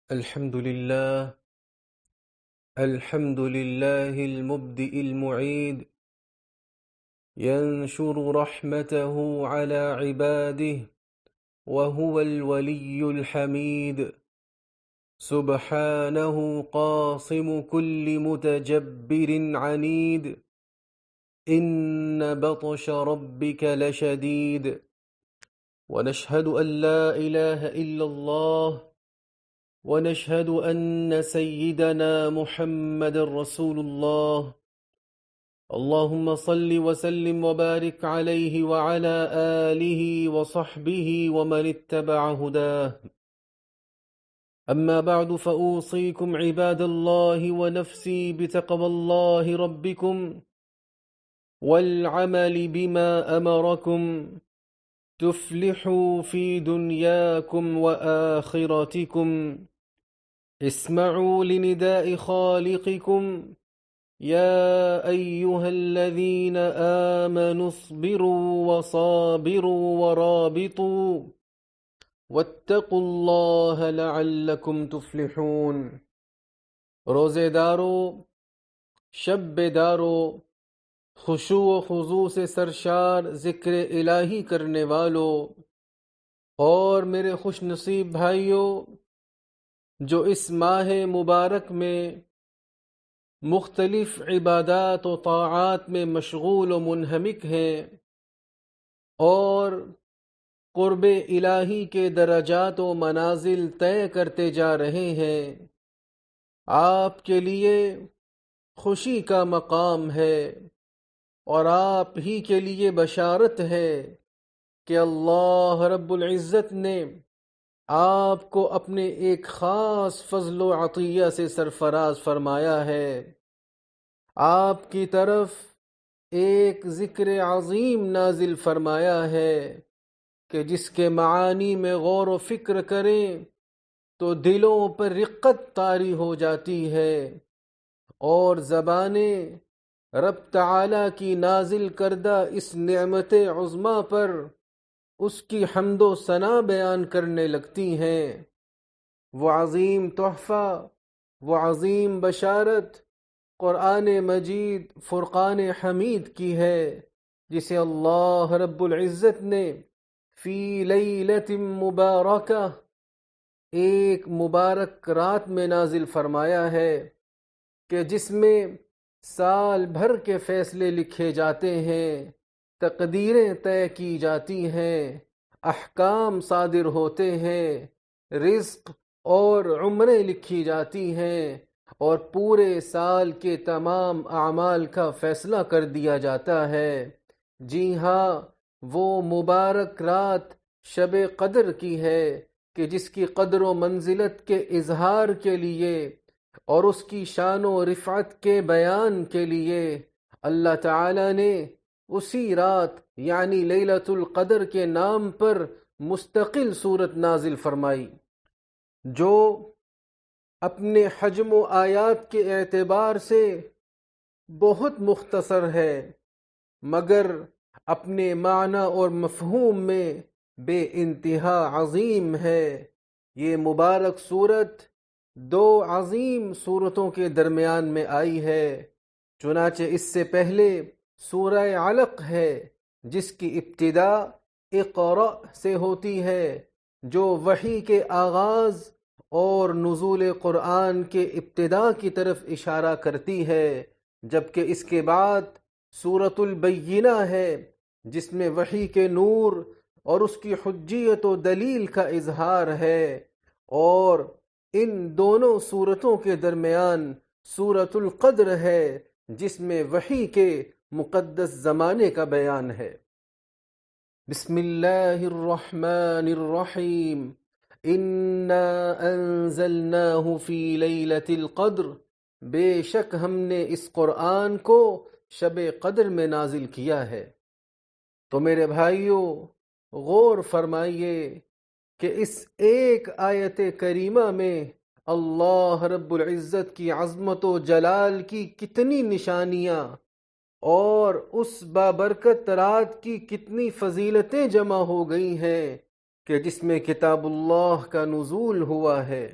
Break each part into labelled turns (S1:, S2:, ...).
S1: الحمد لله الحمد لله المبدئ المعيد، ينشر رحمته على عباده وهو الولي الحميد، سبحانه قاصم كل متجبر عنيد، إن بطش ربك لشديد. ونشهد أن لا إله إلا الله، ونشهد أن سيدنا محمد رسول الله. اللهم صل وسلم وبارك عليه وعلى آله وصحبه ومن اتبع هداه. أما بعد، فأوصيكم عباد الله ونفسي بتقوى الله ربكم والعمل بما أمركم، تفلحوا في دنياكم وآخرتكم. اسمعوا لنداء خالقكم يا أيها الذين آمنوا اصبروا وصابروا ورابطوا واتقوا الله لعلكم تفلحون. روزے دارو، شب بیدارو، خشوع و خضوع سے سرشار ذکر الہی کرنے والو اور میرے خوش نصیب بھائیوں جو اس ماہ مبارک میں مختلف عبادات و طاعات میں مشغول و منہمک ہیں اور قرب الہی کے درجات و منازل طے کرتے جا رہے ہیں، آپ کے لیے خوشی کا مقام ہے اور آپ ہی کے لیے بشارت ہے کہ اللہ رب العزت نے آپ کو اپنے ایک خاص فضل و عطیہ سے سرفراز فرمایا ہے، آپ کی طرف ایک ذکر عظیم نازل فرمایا ہے کہ جس کے معانی میں غور و فکر کریں تو دلوں پر رقت طاری ہو جاتی ہے اور زبانیں رب تعالی کی نازل کردہ اس نعمت عظمیٰ پر اس کی حمد و ثنا بیان کرنے لگتی ہیں۔ وہ عظیم تحفہ، وہ عظیم بشارت قرآن مجید فرقان حمید کی ہے، جسے اللہ رب العزت نے فی لیلۃ مبارکہ، ایک مبارک رات میں نازل فرمایا ہے کہ جس میں سال بھر کے فیصلے لکھے جاتے ہیں، تقدیریں طے کی جاتی ہیں، احکام صادر ہوتے ہیں، رزق اور عمریں لکھی جاتی ہیں اور پورے سال کے تمام اعمال کا فیصلہ کر دیا جاتا ہے۔ جی ہاں، وہ مبارک رات شب قدر کی ہے کہ جس کی قدر و منزلت کے اظہار کے لیے اور اس کی شان و رفعت کے بیان کے لیے اللہ تعالی نے اسی رات یعنی لیلۃ القدر کے نام پر مستقل صورت نازل فرمائی، جو اپنے حجم و آیات کے اعتبار سے بہت مختصر ہے مگر اپنے معنی اور مفہوم میں بے انتہا عظیم ہے۔ یہ مبارک صورت دو عظیم صورتوں کے درمیان میں آئی ہے، چنانچہ اس سے پہلے سورہ علق ہے جس کی ابتدا اقرأ سے ہوتی ہے، جو وحی کے آغاز اور نزول قرآن کے ابتدا کی طرف اشارہ کرتی ہے، جبکہ اس کے بعد سورۃ البینہ ہے جس میں وحی کے نور اور اس کی حجیت و دلیل کا اظہار ہے، اور ان دونوں صورتوں کے درمیان سورۃ القدر ہے جس میں وحی کے مقدس زمانے کا بیان ہے۔ بسم اللہ الرحمن الرحیم، انا انزلناہ فی لیلۃ القدر، بے شک ہم نے اس قرآن کو شب قدر میں نازل کیا ہے۔ تو میرے بھائیوں غور فرمائیے کہ اس ایک آیت کریمہ میں اللہ رب العزت کی عظمت و جلال کی کتنی نشانیاں اور اس بابرکت رات کی کتنی فضیلتیں جمع ہو گئی ہیں کہ جس میں کتاب اللہ کا نزول ہوا ہے۔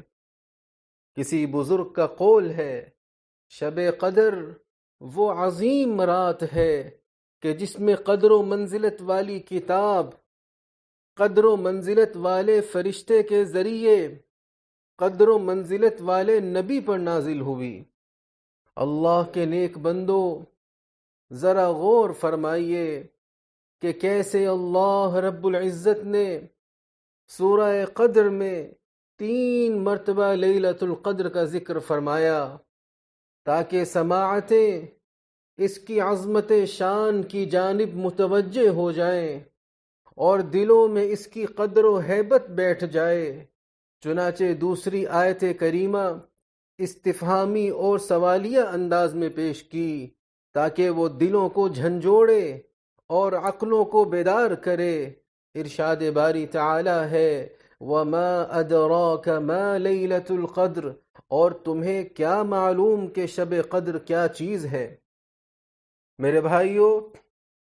S1: کسی بزرگ کا قول ہے، شب قدر وہ عظیم رات ہے کہ جس میں قدر و منزلت والی کتاب قدر و منزلت والے فرشتے کے ذریعے قدر و منزلت والے نبی پر نازل ہوئی۔ اللہ کے نیک بندو، ذرا غور فرمائیے کہ کیسے اللہ رب العزت نے سورہ قدر میں 3 مرتبہ لیلۃ القدر کا ذکر فرمایا تاکہ سماعتیں اس کی عظمت شان کی جانب متوجہ ہو جائیں اور دلوں میں اس کی قدر و ہیبت بیٹھ جائے۔ چنانچہ دوسری آیت کریمہ استفہامی اور سوالیہ انداز میں پیش کی تاکہ وہ دلوں کو جھنجھوڑے اور عقلوں کو بیدار کرے۔ ارشاد باری تعالی ہے، وَمَا أَدْرَاكَ مَا لَيْلَةُ الْقَدْرِ، اور تمہیں کیا معلوم کہ شب قدر کیا چیز ہے۔ میرے بھائیو،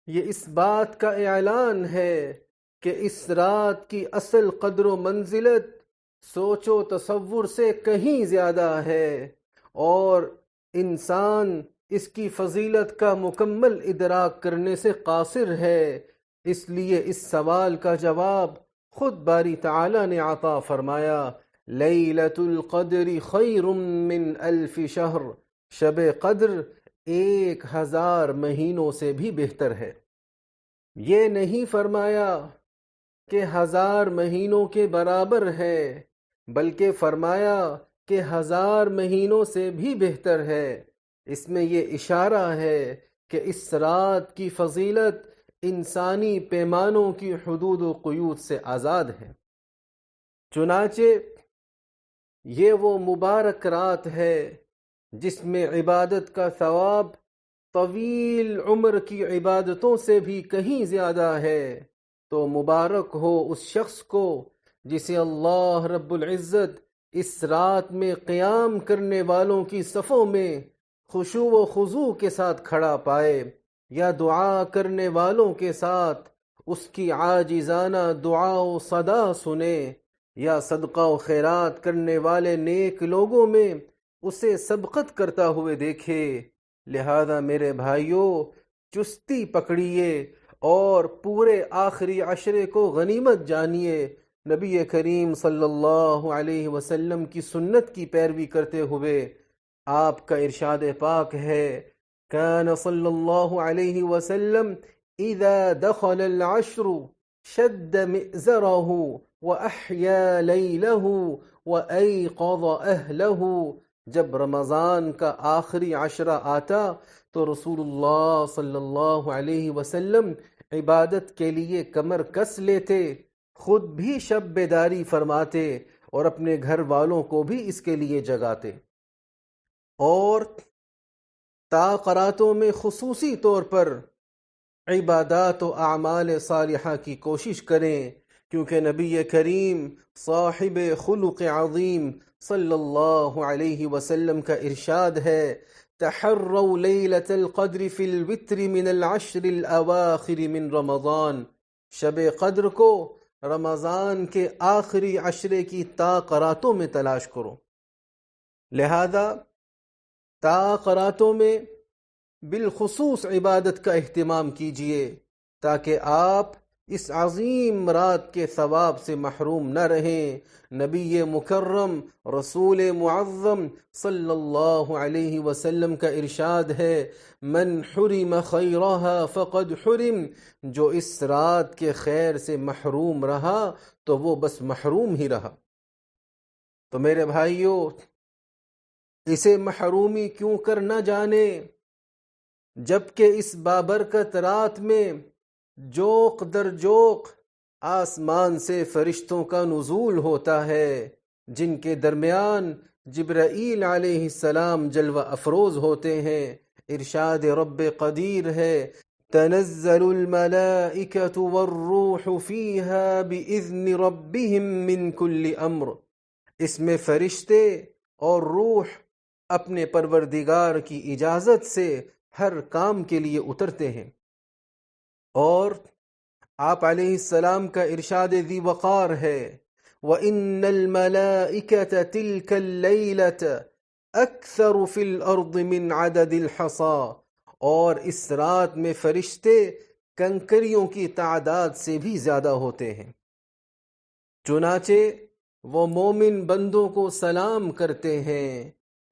S1: یہ اس بات کا اعلان ہے کہ اس رات کی اصل قدر و منزلت سوچ و تصور سے کہیں زیادہ ہے اور انسان اس کی فضیلت کا مکمل ادراک کرنے سے قاصر ہے۔ اس لیے اس سوال کا جواب خود باری تعالی نے عطا فرمایا، لیلۃ القدر خیر من 1000 شہر، شب قدر 1000 مہینوں سے بھی بہتر ہے۔ یہ نہیں فرمایا کہ 1000 مہینوں کے برابر ہے، بلکہ فرمایا کہ 1000 مہینوں سے بھی بہتر ہے۔ اس میں یہ اشارہ ہے کہ اس رات کی فضیلت انسانی پیمانوں کی حدود و قیود سے آزاد ہے۔ چنانچہ یہ وہ مبارک رات ہے جس میں عبادت کا ثواب طویل عمر کی عبادتوں سے بھی کہیں زیادہ ہے۔ تو مبارک ہو اس شخص کو جسے اللہ رب العزت اس رات میں قیام کرنے والوں کی صفوں میں خشوع و خضوع کے ساتھ کھڑا پائے، یا دعا کرنے والوں کے ساتھ اس کی عاجزانہ دعا و صدا سنے، یا صدقہ و خیرات کرنے والے نیک لوگوں میں اسے سبقت کرتا ہوئے دیکھے۔ لہذا میرے بھائیوں، چستی پکڑیے اور پورے آخری عشرے کو غنیمت جانیے۔ نبی کریم صلی اللہ علیہ وسلم کی سنت کی پیروی کرتے ہوئے آپ کا ارشاد پاک ہے، کان صلی اللہ علیہ وسلم اذا دخل العشر شد مئزرہ وَأَحْيَا لَيْلَهُ وَأَيْقَظَ أَهْلَهُ۔ جب رمضان کا آخری عشرہ آتا تو رسول اللہ صلی اللہ علیہ وسلم عبادت کے لیے کمر کس لیتے، خود بھی شب بیداری فرماتے اور اپنے گھر والوں کو بھی اس کے لیے جگاتے، اور تاقراتوں میں خصوصی طور پر عبادات و اعمال صالحہ کی کوشش کریں، کیونکہ نبی کریم صاحب خلق عظیم صلی اللہ علیہ وسلم کا ارشاد ہے، تحروا لیلۃ القدر فی الوتر من العشر الاواخر من رمضان۔ شب قدر کو رمضان کے آخری عشرے کی تاقراتوں میں تلاش کرو۔ لہذا تاقراتوں میں بالخصوص عبادت کا اہتمام کیجیے تاکہ آپ اس عظیم رات کے ثواب سے محروم نہ رہیں۔ نبی مکرم رسول معظم صلی اللہ علیہ وسلم کا ارشاد ہے، من حرم خیرہا فقد حرم، جو اس رات کے خیر سے محروم رہا تو وہ بس محروم ہی رہا۔ تو میرے بھائیوں، اسے محرومی کیوں کر نہ جانے، جبکہ اس بابرکت رات میں جوق در جوق آسمان سے فرشتوں کا نزول ہوتا ہے، جن کے درمیان جبرائیل علیہ السلام جلوہ افروز ہوتے ہیں۔ ارشاد رب قدیر ہے، تنزل الملائکۃ والروح فیہا بإذن ربہم من کل امر۔ اس میں فرشتے اور روح اپنے پروردگار کی اجازت سے ہر کام کے لیے اترتے ہیں۔ اور آپ علیہ السلام کا ارشاد ذی وقار ہے، وَإِنَّ الْمَلَائِكَةَ تِلْكَ اللَّيْلَةَ أَكْثَرُ فِي الْأَرْضِ مِنْ عَدَدِ الْحَصَى، اور اس رات میں فرشتے کنکریوں کی تعداد سے بھی زیادہ ہوتے ہیں۔ چنانچہ وہ مومن بندوں کو سلام کرتے ہیں،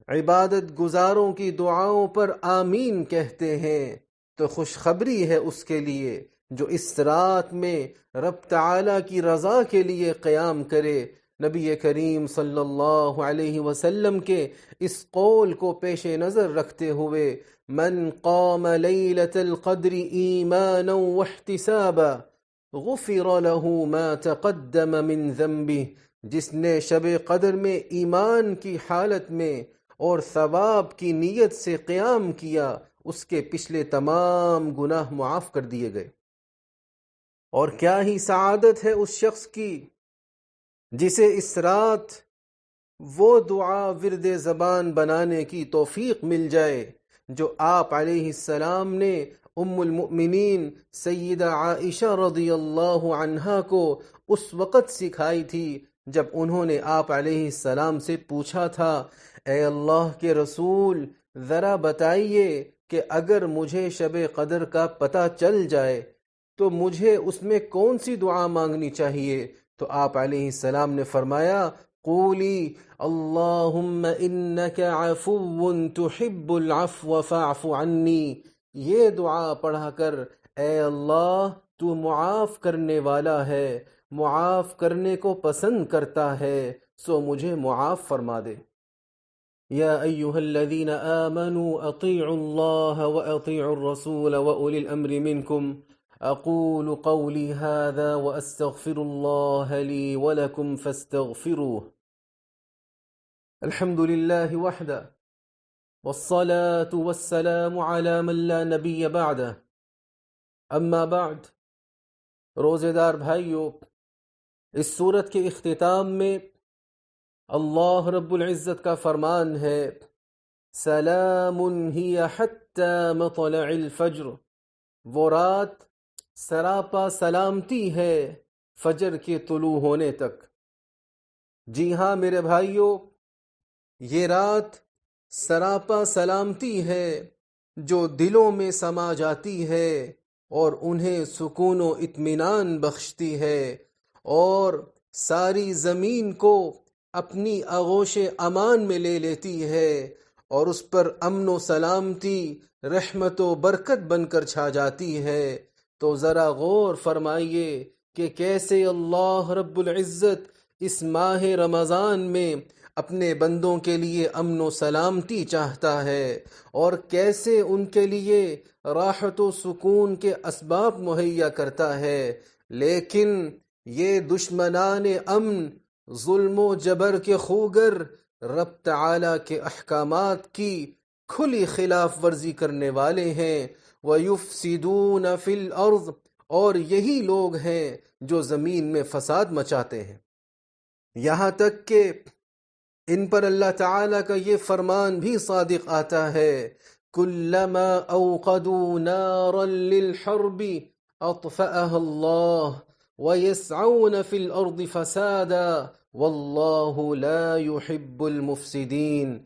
S1: عبادت گزاروں کی دعاؤں پر آمین کہتے ہیں، تو خوشخبری ہے اس کے لیے جو اس رات میں رب تعالی کی رضا کے لیے قیام کرے۔ نبی کریم صلی اللہ علیہ وسلم کے اس قول کو پیش نظر رکھتے ہوئے، من قام لیلۃ القدر ایمانا واحتسابا غفر له ما تقدم من ذنبه، جس نے شب قدر میں ایمان کی حالت میں اور ثواب کی نیت سے قیام کیا، اس کے پچھلے تمام گناہ معاف کر دیے گئے۔ اور کیا ہی سعادت ہے اس شخص کی جسے اس رات وہ دعا ورد زبان بنانے کی توفیق مل جائے جو آپ علیہ السلام نے ام المؤمنین سیدہ عائشہ رضی اللہ عنہا کو اس وقت سکھائی تھی جب انہوں نے آپ علیہ السلام سے پوچھا تھا، اے اللہ کے رسول، ذرا بتائیے کہ اگر مجھے شب قدر کا پتہ چل جائے تو مجھے اس میں کون سی دعا مانگنی چاہیے؟ تو آپ علیہ السلام نے فرمایا، قولی اللہم انک عفو تحب العفو فاعف عنی، یہ دعا پڑھا کر، اے اللہ تو معاف کرنے والا ہے، معاف کرنے کو پسند کرتا ہے، سو مجھے معاف فرما دے۔ یا ایہا الذین آمنوا اطیعوا اللہ واطیعوا الرسول واولی الامر منکم، اقول قولی هذا واستغفر اللہ لی ولکم فاستغفروه۔ الحمد للہ وحدہ والصلاة والسلام على من لا نبی بعدہ، اما بعد۔ روزے دار بھائیو، اس سورت کے اختتام میں اللہ رب العزت کا فرمان ہے، سلام ہی حتی مطلع الفجر، وہ رات سراپا سلامتی ہے فجر کے طلوع ہونے تک۔ جی ہاں میرے بھائیو، یہ رات سراپا سلامتی ہے جو دلوں میں سما جاتی ہے اور انہیں سکون و اطمینان بخشتی ہے، اور ساری زمین کو اپنی آغوش امان میں لے لیتی ہے، اور اس پر امن و سلامتی، رحمت و برکت بن کر چھا جاتی ہے۔ تو ذرا غور فرمائیے کہ کیسے اللہ رب العزت اس ماہ رمضان میں اپنے بندوں کے لیے امن و سلامتی چاہتا ہے، اور کیسے ان کے لیے راحت و سکون کے اسباب مہیا کرتا ہے، لیکن یہ دشمنان امن، ظلم و جبر کے خوگر، رب تعالی کے احکامات کی کھلی خلاف ورزی کرنے والے ہیں۔ وَيُفْسِدُونَ فِي الْأَرْضِ، اور یہی لوگ ہیں جو زمین میں فساد مچاتے ہیں۔ یہاں تک کہ ان پر اللہ تعالیٰ کا یہ فرمان بھی صادق آتا ہے، كُلَّمَا أَوْقَدُوا نَارًا لِلْحَرْبِ أَطْفَأَهَا اللَّهُ وَيَسْعَوْنَ فِي الْأَرْضِ فَسَادًا وَاللَّهُ لَا يُحِبُّ الْمُفْسِدِينَ،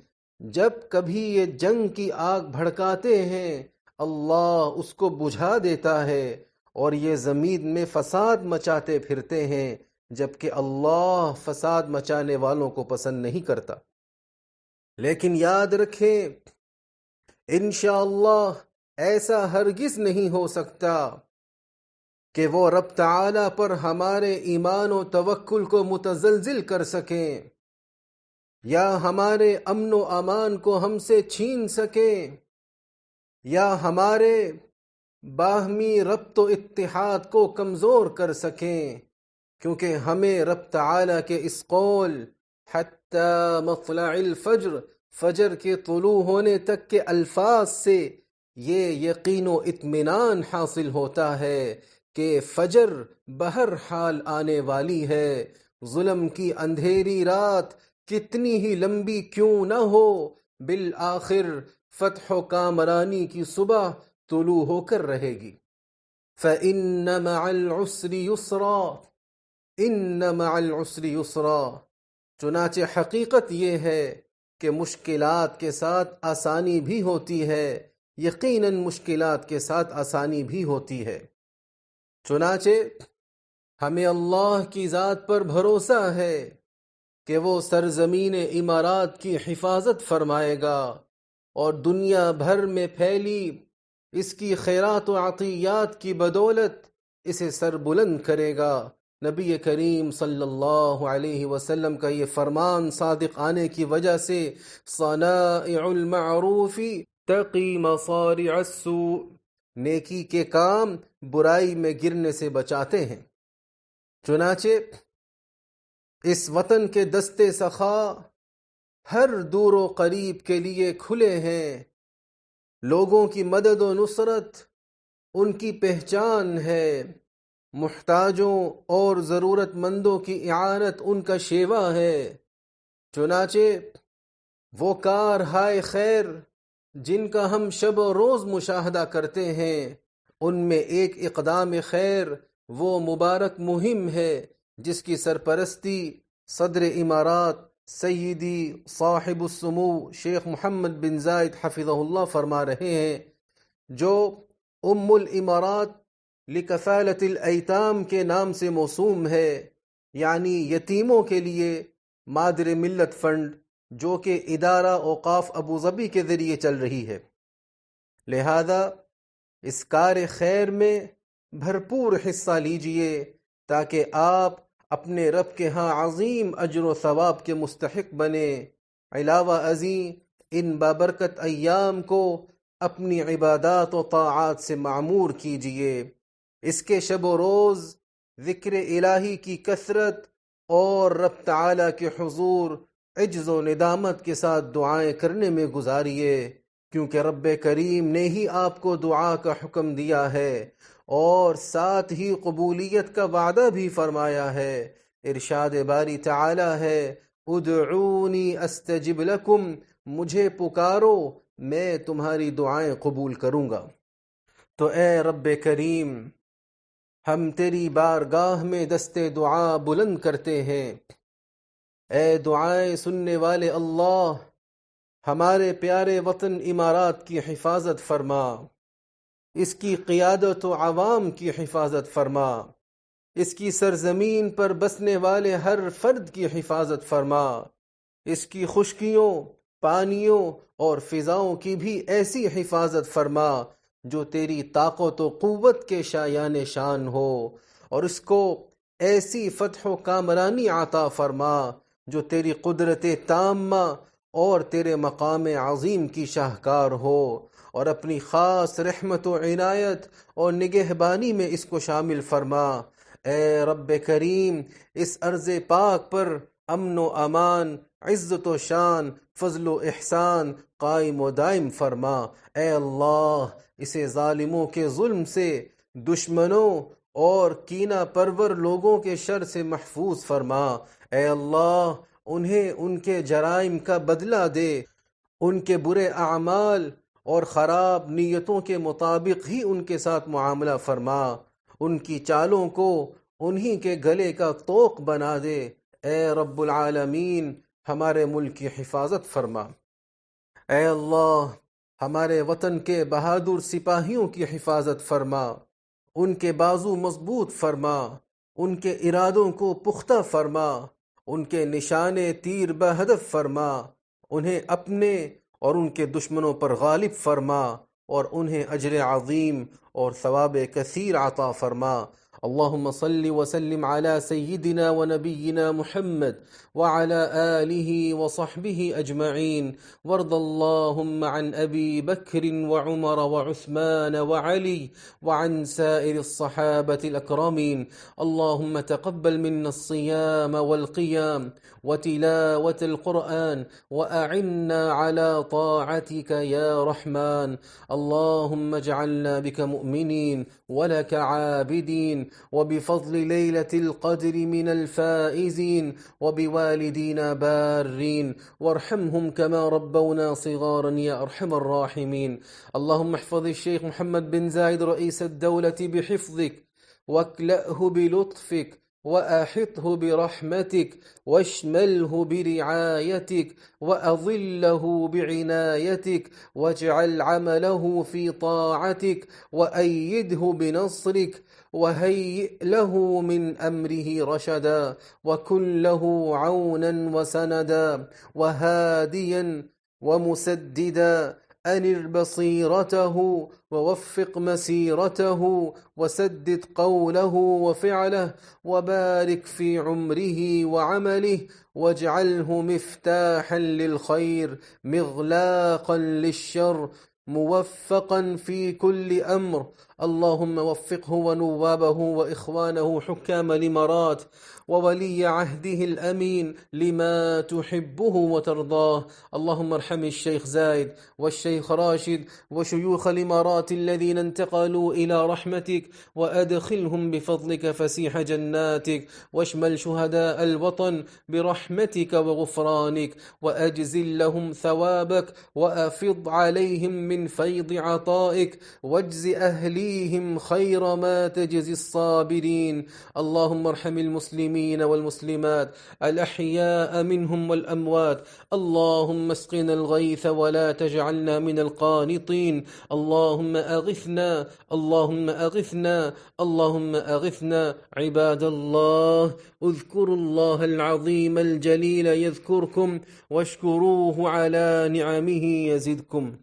S1: جب کبھی یہ جنگ کی آگ بھڑکاتے ہیں، اللہ اس کو بجھا دیتا ہے، اور یہ زمین میں فساد مچاتے پھرتے ہیں، جبکہ اللہ فساد مچانے والوں کو پسند نہیں کرتا۔ لیکن یاد رکھیں، انشاءاللہ ایسا ہرگز نہیں ہو سکتا کہ وہ رب تعالی پر ہمارے ایمان و توکل کو متزلزل کر سکیں، یا ہمارے امن و امان کو ہم سے چھین سکیں، یا ہمارے باہمی ربط و اتحاد کو کمزور کر سکیں، کیونکہ ہمیں رب تعالی کے اس قول حتی مطلع الفجر، فجر کے طلوع ہونے تک کے الفاظ سے یہ یقین و اطمینان حاصل ہوتا ہے کہ فجر بہرحال آنے والی ہے، ظلم کی اندھیری رات کتنی ہی لمبی کیوں نہ ہو، بالآخر فتح و کامرانی کی صبح طلوع ہو کر رہے گی۔ فَإِنَّ مَعَ الْعُسْرِ يُسْرًا، ان مع العسر یسرا، چنانچہ حقیقت یہ ہے کہ مشکلات کے ساتھ آسانی بھی ہوتی ہے، یقیناً مشکلات کے ساتھ آسانی بھی ہوتی ہے۔ چنانچہ ہمیں اللہ کی ذات پر بھروسہ ہے کہ وہ سرزمین امارات کی حفاظت فرمائے گا اور دنیا بھر میں پھیلی اس کی خیرات و عطیات کی بدولت اسے سر بلند کرے گا۔ نبی کریم صلی اللہ علیہ وسلم کا یہ فرمان صادق آنے کی وجہ سے صنائع المعروف تقی مصارع السوء، نیکی کے کام برائی میں گرنے سے بچاتے ہیں۔ چنانچہ اس وطن کے دستے سخا ہر دور و قریب کے لیے کھلے ہیں۔ لوگوں کی مدد و نصرت ان کی پہچان ہے، محتاجوں اور ضرورت مندوں کی اعانت ان کا شیوا ہے۔ چنانچہ وہ کار ہائے خیر جن کا ہم شب و روز مشاہدہ کرتے ہیں، ان میں ایک اقدام خیر وہ مبارک مہم ہے جس کی سرپرستی صدر امارات سیدی صاحب السمو شیخ محمد بن زائد حفظہ اللہ فرما رہے ہیں، جو ام الامارات لکفالت الایتام کے نام سے موسوم ہے، یعنی یتیموں کے لیے مادر ملت فنڈ، جو کہ ادارہ اوقاف ابوظبی کے ذریعے چل رہی ہے۔ لہذا اس کار خیر میں بھرپور حصہ لیجئے تاکہ آپ اپنے رب کے ہاں عظیم اجر و ثواب کے مستحق بنے۔ علاوہ ازیں ان بابرکت ایام کو اپنی عبادات و طاعات سے معمور کیجئے۔ اس کے شب و روز ذکر الہی کی کثرت اور رب تعالی کے حضور عجز و ندامت کے ساتھ دعائیں کرنے میں گزاریے، کیونکہ رب کریم نے ہی آپ کو دعا کا حکم دیا ہے اور ساتھ ہی قبولیت کا وعدہ بھی فرمایا ہے۔ ارشاد باری تعالی ہے، ادعونی استجب لکم، مجھے پکارو میں تمہاری دعائیں قبول کروں گا۔ تو اے رب کریم، ہم تیری بارگاہ میں دستے دعا بلند کرتے ہیں۔ اے دعائیں سننے والے اللہ، ہمارے پیارے وطن امارات کی حفاظت فرما، اس کی قیادت و عوام کی حفاظت فرما، اس کی سرزمین پر بسنے والے ہر فرد کی حفاظت فرما، اس کی خشکیوں، پانیوں اور فضاؤں کی بھی ایسی حفاظت فرما جو تیری طاقت و قوت کے شایان شان ہو، اور اس کو ایسی فتح و کامرانی عطا فرما جو تیری قدرت تامہ اور تیرے مقام عظیم کی شاہکار ہو، اور اپنی خاص رحمت و عنایت اور نگہبانی میں اس کو شامل فرما۔ اے رب کریم، اس ارض پاک پر امن و امان، عزت و شان، فضل و احسان قائم و دائم فرما۔ اے اللہ، اسے ظالموں کے ظلم سے، دشمنوں اور کینہ پرور لوگوں کے شر سے محفوظ فرما۔ اے اللہ، انہیں ان کے جرائم کا بدلہ دے، ان کے برے اعمال اور خراب نیتوں کے مطابق ہی ان کے ساتھ معاملہ فرما، ان کی چالوں کو انہی کے گلے کا طوق بنا دے۔ اے رب العالمین، ہمارے ملک کی حفاظت فرما۔ اے اللہ، ہمارے وطن کے بہادر سپاہیوں کی حفاظت فرما، ان کے بازو مضبوط فرما، ان کے ارادوں کو پختہ فرما، ان کے نشانے تیر بہدف فرما، انہیں اپنے اور ان کے دشمنوں پر غالب فرما، اور انہیں اجر عظیم اور ثواب کثیر عطا فرما۔ اللهم صل وسلم على سيدنا ونبينا محمد وعلى آله وصحبه أجمعين، وارض اللهم عن أبي بكر وعمر وعثمان وعلي وعن سائر الصحابة الأكرمين. اللهم تقبل منا الصيام والقيام وتلاوة القرآن وأعنا على طاعتك يا رحمن. اللهم اجعلنا بك مؤمنين ولك عابدين، وبفضل ليلة القدر من الفائزين، وبوالدينا بارين، وارحمهم كما ربونا صغارا يا أرحم الراحمين. اللهم احفظ الشيخ محمد بن زايد رئيس الدولة بحفظك، واكلأه بلطفك، وأحطه برحمتك واشمله برعايتك وأظله بعنايتك واجعل عمله في طاعتك وأيده بنصرك وهيئ له من أمره رشدا وكن له عونا وسندا وهاديا ومسددا أنر بصيرته ووفق مسيرته وسدد قوله وفعله وبارك في عمره وعمله واجعله مفتاحا للخير مغلاقا للشر موفقا في كل أمر. اللهم وفقه ونوابه وإخوانه حكام الإمارات وولي عهده الأمين لما تحبه وترضاه. اللهم ارحم الشيخ زايد والشيخ راشد وشيوخ الإمارات الذين انتقلوا إلى رحمتك وأدخلهم بفضلك فسيح جناتك واشمل شهداء الوطن برحمتك وغفرانك وأجزل لهم ثوابك وأفض عليهم من فيض عطائك واجز أهليهم خير ما تجزي الصابرين. اللهم ارحم المسلمين والمسلمات الأحياء منهم والأموات. اللهم اسقنا الغيث ولا تجعلنا من القانطين. اللهم أغثنا اللهم أغثنا اللهم أغثنا. عباد الله، اذكروا الله العظيم الجليل يذكركم واشكروه على نعمه يزدكم.